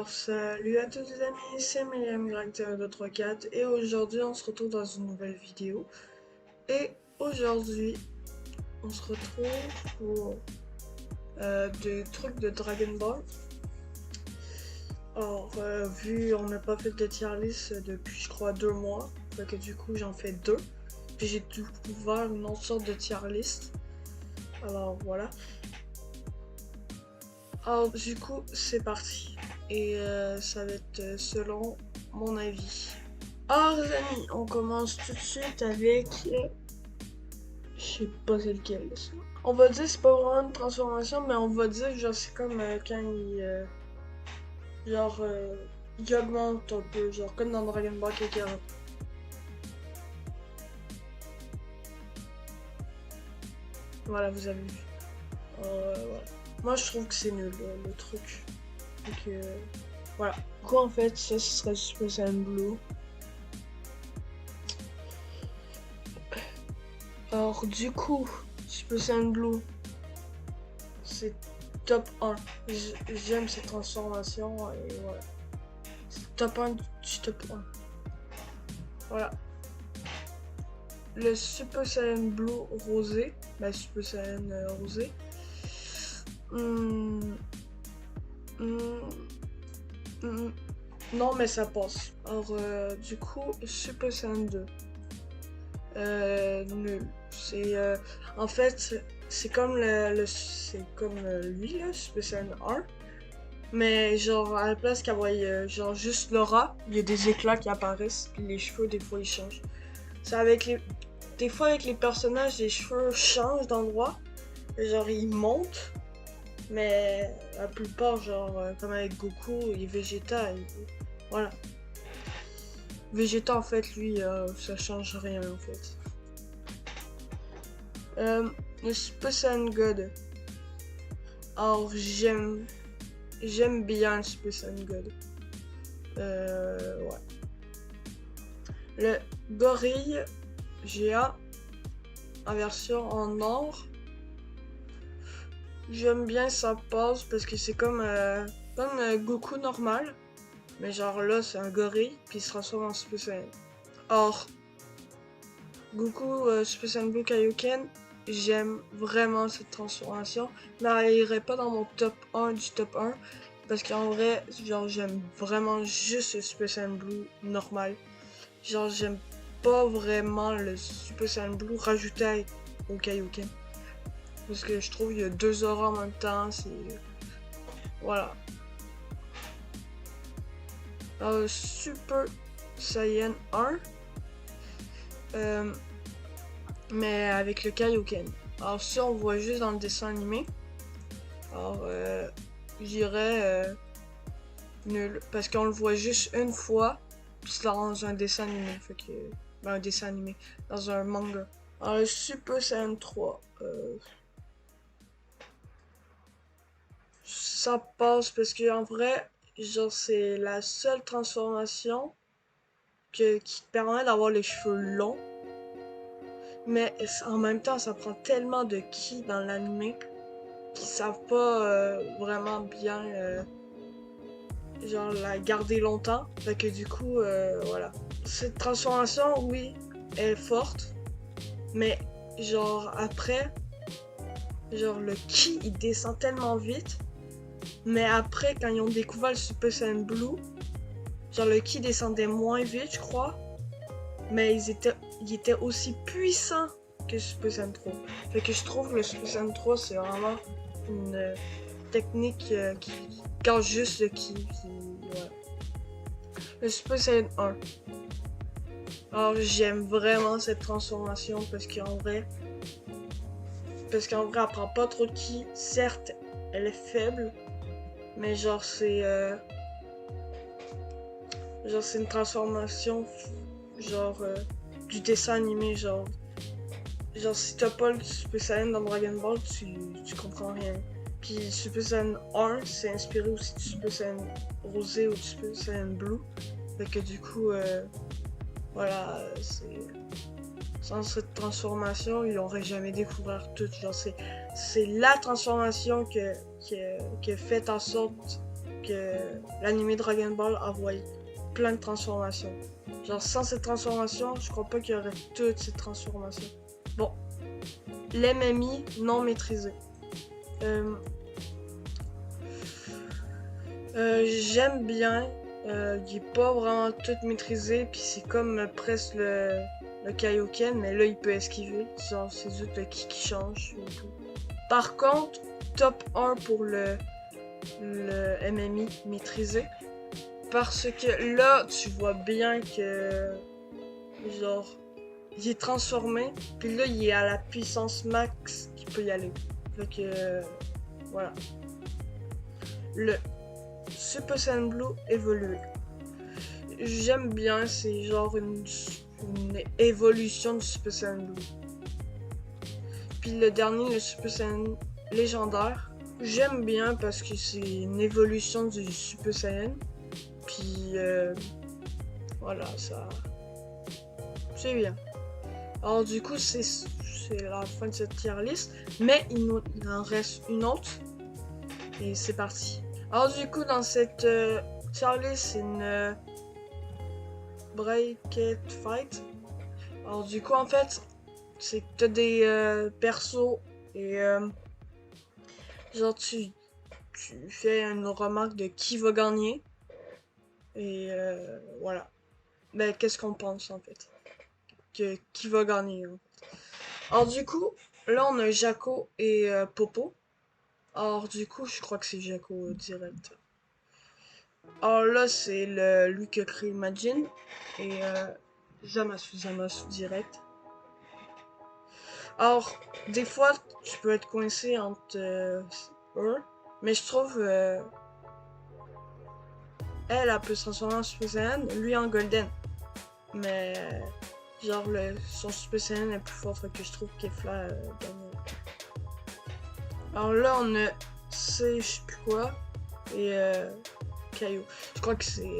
Alors, salut à tous les amis, c'est MiliamY234 et aujourd'hui on se retrouve dans une nouvelle vidéo. Et aujourd'hui, on se retrouve pour des trucs de Dragon Ball. Alors, vu on n'a pas fait de tier list depuis je crois 2 mois, fait que du coup j'en fais 2. Puis j'ai découvert une autre sorte de tier list. Alors voilà. Alors du coup, c'est parti. Et ça va être selon mon avis. Alors les amis, on commence tout de suite avec... je sais pas c'est lequel. Ça. On va dire c'est pas vraiment une transformation, mais on va dire genre c'est comme quand il... genre... il augmente un peu, genre comme dans Dragon Ball Kakarot. Voilà, vous avez vu. Voilà. Moi je trouve que c'est nul le truc. Donc voilà. Quoi en fait, ça ce serait Super Saiyan Blue. Alors du coup, Super Saiyan Blue, c'est top 1. J'aime cette transformation et voilà. C'est top 1 du top 1. Voilà. Le Super Saiyan Blue rosé, la Super Saiyan rosé. Non mais ça passe. Alors du coup, Super Saiyan 2. Nul. C'est en fait c'est comme c'est comme lui là, Super Saiyan 1. Mais genre à la place qu'elle voit genre juste l'aura, il y a des éclats qui apparaissent, puis les cheveux des fois ils changent. C'est avec les. Des fois avec les personnages, les cheveux changent d'endroit. Genre ils montent. Mais la plupart, genre comme avec Goku et Vegeta, voilà. Vegeta en fait lui ça change rien en fait. Le Super Saiyan God. Alors j'aime bien le Super Saiyan God. Ouais. Le gorille GA en version en or. J'aime bien sa pose parce que c'est comme Goku normal. Mais genre là c'est un gorille puis il se transforme en Super Saiyan. Or Goku Super Saiyan Blue Kaioken, j'aime vraiment cette transformation. Mais elle irait pas dans mon top 1 du top 1. Parce qu'en vrai, genre j'aime vraiment juste le Super Saiyan Blue normal. Genre j'aime pas vraiment le Super Saiyan Blue rajouté au Kaioken. Parce que je trouve qu'il y a deux auras en même temps, c'est... Voilà. Super Saiyan 1. Mais avec le Kaioken. Alors ça on voit juste dans le dessin animé. Alors j'irais nul. Parce qu'on le voit juste une fois. Puis c'est dans un dessin animé. Fait que... Ben, un dessin animé. Dans un manga. Alors le Super Saiyan 3. Ça passe parce que en vrai, genre c'est la seule transformation qui te permet d'avoir les cheveux longs. Mais en même temps, ça prend tellement de ki dans l'anime qu'ils savent pas vraiment bien genre la garder longtemps. Fait que du coup, voilà. Cette transformation, oui, elle est forte. Mais genre après, genre le ki il descend tellement vite. Mais après, quand ils ont découvert le Super Saiyan Blue, genre le ki descendait moins vite, je crois. Mais ils étaient aussi puissants que le Super Saiyan 3. Fait que je trouve que le Super Saiyan 3, c'est vraiment une technique qui cache juste le ki. Ouais. Le Super Saiyan 1. Alors j'aime vraiment cette transformation parce qu'en vrai, elle prend pas trop de ki. Certes, elle est faible. Mais genre c'est une transformation genre du dessin animé genre si t'as pas le Super Saiyan dans Dragon Ball tu comprends rien. Puis Super Saiyan 1 c'est inspiré aussi du Super Saiyan rosé ou du Super Saiyan blue. Fait que du coup voilà c'est sans cette transformation ils auraient jamais découvert tout. Genre c'est la transformation qui a fait en sorte que l'anime Dragon Ball envoie plein de transformations. Genre sans cette transformation, je crois pas qu'il y aurait toutes ces transformations. Bon, l'MMI non maîtrisé. J'aime bien. Il est pas vraiment tout maîtrisé, puis c'est comme presque le Kaioken, mais là il peut esquiver. Genre c'est juste le qui change et tout. Par contre, top 1 pour le MMI maîtrisé. Parce que là, tu vois bien que genre il est transformé, puis là il est à la puissance max qu'il peut y aller. Fait que voilà. Le Super Saiyan Blue évolué. J'aime bien, c'est genre une évolution du Super Saiyan Blue. Puis le dernier, le Super Saiyan légendaire, j'aime bien parce que c'est une évolution du Super Saiyan. Puis voilà, ça c'est bien. Alors du coup, c'est la fin de cette tier list, mais il en reste une autre. Et c'est parti. Alors du coup, dans cette tier list, c'est une bracket fight. Alors du coup, en fait, c'est que t'as des persos et genre tu fais une remarque de qui va gagner. Et voilà. Ben, qu'est-ce qu'on pense en fait? Qui va gagner en fait. Alors du coup, là on a Jaco et Popo. Alors du coup, je crois que c'est Jaco direct. Alors là, c'est lui qui a créé Majin. Et Zamasu direct. Alors, des fois, tu peux être coincé entre eux. Mais je trouve... elle peut se transformer en Super Saiyan, lui en Golden. Mais genre son Super Saiyan est plus fort, fait que je trouve Kefla gagne. Alors là on a je sais plus quoi et Kaio. Je crois que c'est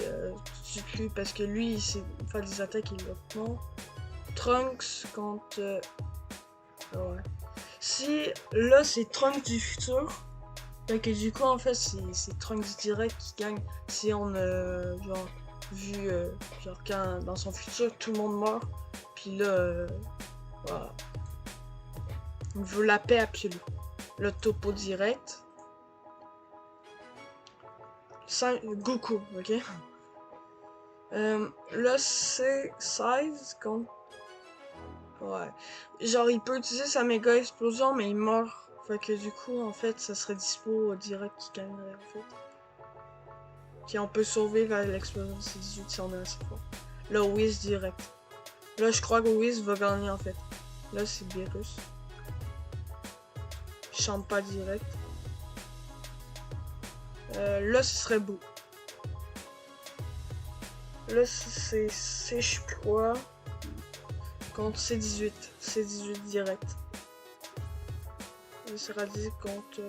lui parce que lui il sait faire des attaques et l'autre non. Trunks contre ouais. Si là c'est Trunks du futur. Fait que du coup en fait c'est Trunks direct qui gagne si on a genre vu genre quand dans son futur tout le monde meurt puis là voilà. Il veut la paix absolue. Le topo direct. Goku, ok? Là c'est 16 contre. Ouais. Genre il peut utiliser sa méga explosion mais il meurt. Fait que du coup en fait ça serait dispo direct qui gagnerait en fait. Puis on peut sauver vers l'explosion de C18 si on est assez fort. Là, Whis direct. Là, je crois que Whis va gagner en fait. Là, c'est Beerus. Champa direct. Là, ce serait Boo. Là, c'est je sais plus quoi. Contre C18. C18 direct. Là, c'est Raditz contre...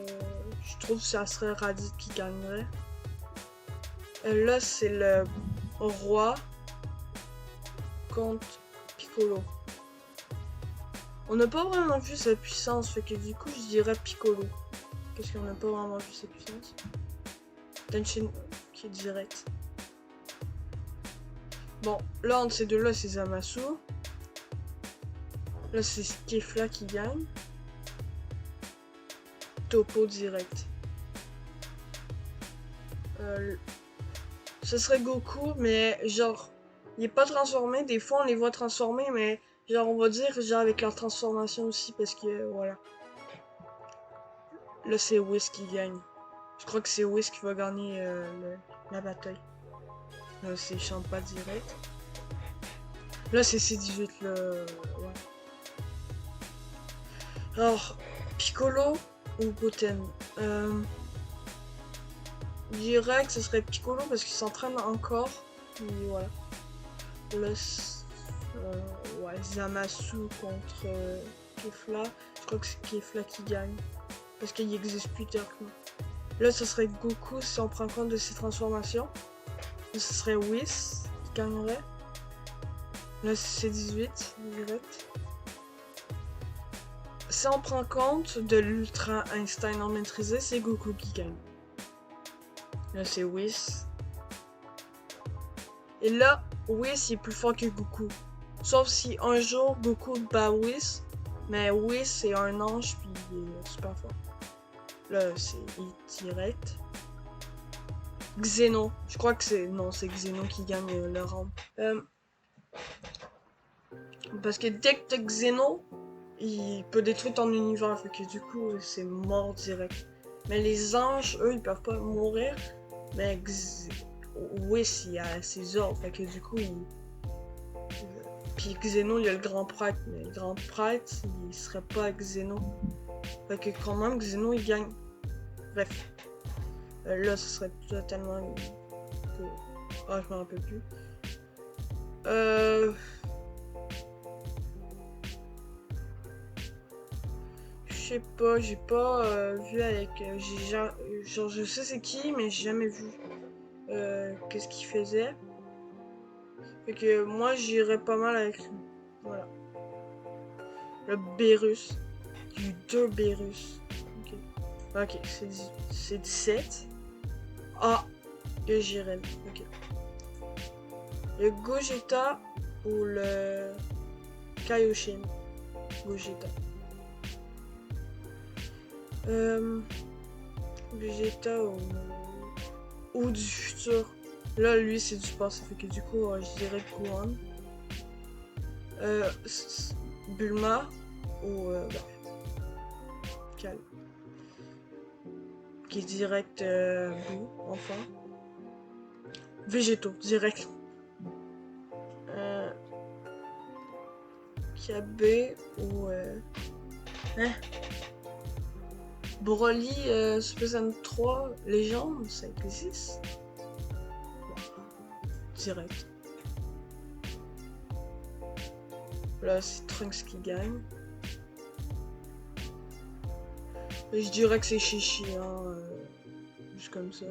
je trouve que ça serait Raditz qui gagnerait. Là, c'est le roi contre Piccolo. On n'a pas vraiment vu sa puissance, fait que du coup, je dirais Piccolo. Parce qu'on n'a pas vraiment vu sa puissance. Tenshin qui est direct. Bon, là, entre ces deux-là, c'est Zamasu. Là, c'est Kefla qui gagne. Topo direct. Ce serait Goku, mais genre, il est pas transformé. Des fois, on les voit transformés, mais genre, on va dire, genre, avec leur transformation aussi, parce que, voilà. Là, c'est Whis qui gagne. Je crois que c'est Whis qui va gagner la bataille. Là, c'est Champa direct. Là, c'est C18, là. Ouais. Alors, Piccolo ou Goten je dirais que ce serait Piccolo parce qu'il s'entraîne encore. Et voilà. Là, ouais, Zamasu contre Kefla. Je crois que c'est Kefla qui gagne. Parce qu'il existe plus théoriquement. Là, ce serait Goku si on prend compte de ses transformations. Là, ce serait Whis qui gagnerait. Là, c'est 18 direct. Si on prend compte de l'Ultra Instinct non maîtrisé, c'est Goku qui gagne. Là, c'est Whis. Et là, Whis est plus fort que Goku. Sauf si un jour Goku bat Whis. Mais Whis c'est un ange puis il est super fort. Là, c'est direct. Xeno. Je crois que c'est... Non, c'est Xeno qui gagne le round. Parce que dès que t'as Xeno, il peut détruire ton univers. Fait que du coup, c'est mort direct. Mais les anges, eux, ils peuvent pas mourir. Mais Whis, il a ses ordres. Fait que du coup, Puis Xeno, il y a le grand prêtre. Mais le grand prêtre, il serait pas avec Xeno. Fait que quand même, Xeno, il gagne. Bref. Là, ce serait totalement... Ah, je m'en rappelle plus. Je sais pas, j'ai pas vu avec... genre, je sais c'est qui, mais j'ai jamais vu qu'est-ce qu'il faisait. Fait que moi, j'irais pas mal avec lui. Voilà. Le Beerus. Il y a eu 2 Beerus. Ok, c'est 17. Ah, le Jiren. Ok. Le Gogeta ou le Kaioshin. Gogeta. Vegeta ou du futur. Là, lui, c'est du passé. Fait que du coup, je dirais Gohan. Bulma ou Cal. Qui est direct Boo, enfin. Végétaux, direct. Kiabe ou hein? Broly Super Saiyan 3 Légende, ça existe. Direct. Là, c'est Trunks qui gagne. Et je dirais que c'est Chichi, hein, juste comme ça.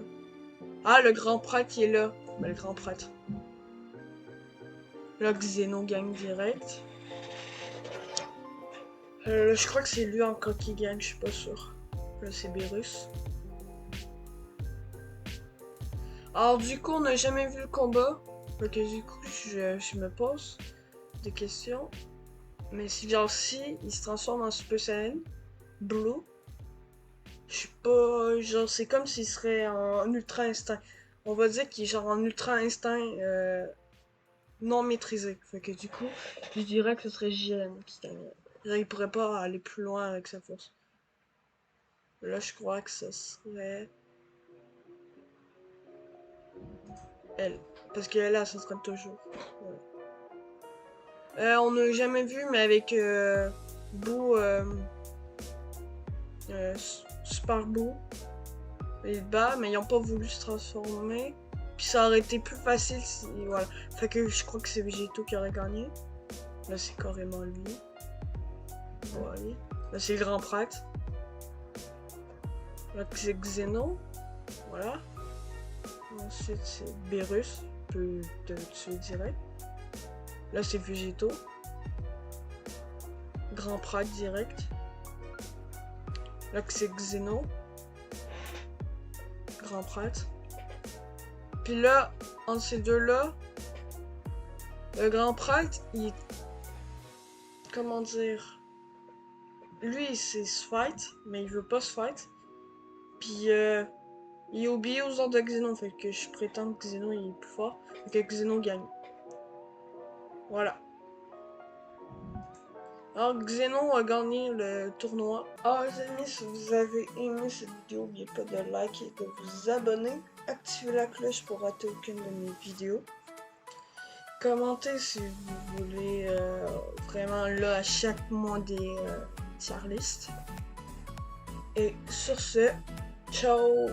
Ah, le grand prêtre qui est là. Ben, le grand prêtre. Là, Xeno gagne direct. Là, je crois que c'est lui encore qui gagne, je suis pas sûr. Là, c'est Beerus. Alors, du coup, on n'a jamais vu le combat. Donc, du coup, je me pose des questions. Mais si, genre, si il se transforme en Super Saiyan Blue, je suis pas... Genre, c'est comme s'il serait en Ultra Instinct. On va dire qu'il est genre en Ultra Instinct non maîtrisé. Fait que du coup, je dirais que ce serait Jiren qui gagnerait. Genre, il pourrait pas aller plus loin avec sa force. Là, je crois que ce serait... elle. Parce qu'elle, là, ça serait toujours. Voilà. On n'a jamais vu, mais avec Boo... Super Boo. Il bat, mais ils n'ont pas voulu se transformer. Puis ça aurait été plus facile si... Voilà. Fait que je crois que c'est Végéto qui aurait gagné. Là, c'est carrément lui. Voilà. Là, c'est le grand prêtre. Là, c'est Xeno. Voilà. Ensuite, c'est Beerus. Peut te tuer direct. Là, c'est Végéto. Grand prêtre direct. Là, c'est Xeno. Grand prêtre. Puis là, entre ces deux-là, le grand prêtre, il... Comment dire? Lui, c'est se fight, mais il veut pas se fight. Puis, il est obéi aux ordres de Xeno, fait que je prétends que Xeno il est plus fort, et que Xeno gagne. Voilà. Alors, Xeno a gagné le tournoi. Alors, les amis, si vous avez aimé cette vidéo, n'oubliez pas de liker et de vous abonner. Activez la cloche pour rater aucune de mes vidéos. Commentez si vous voulez vraiment là à chaque mois des tier lists. Et sur ce, ciao!